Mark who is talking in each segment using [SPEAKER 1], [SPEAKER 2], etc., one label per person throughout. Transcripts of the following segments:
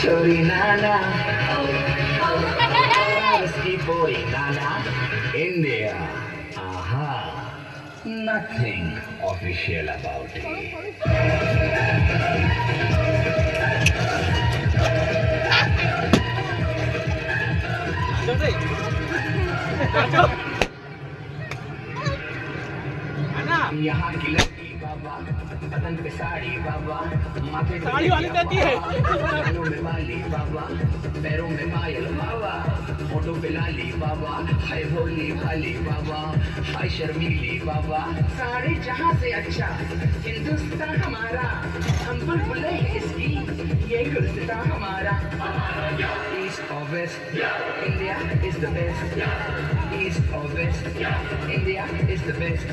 [SPEAKER 1] Chori Nana, Ski Pori Nana, India. Aha, nothing official about it. यहाँ की लड़की बाबा, बदन पे साड़ी बाबा, माथे पे
[SPEAKER 2] साड़ी वाली देती है।
[SPEAKER 1] कानों में बाली बाबा, पैरों में पायल बाबा, होठों पे लाली बाबा, हाय भोली भाली बाबा, हाय शर्मीली बाबा। सारे जहाँ से अच्छा हिंदुस्तान हमारा, हम बुलबुलें हैं इसकी, ये गुलसितां हमारा। East or West, India is the best. East or West, India is the best.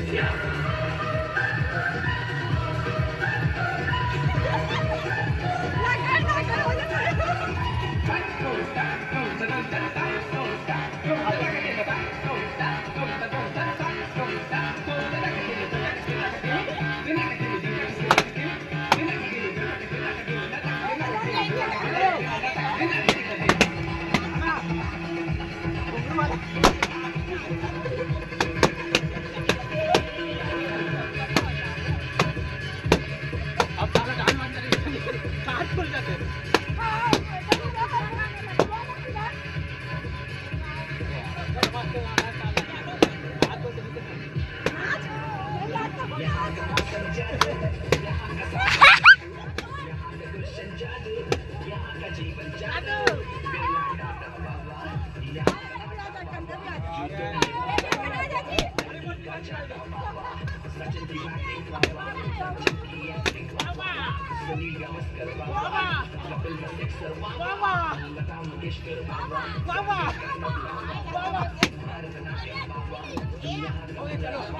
[SPEAKER 2] वाह वाह वाह वाह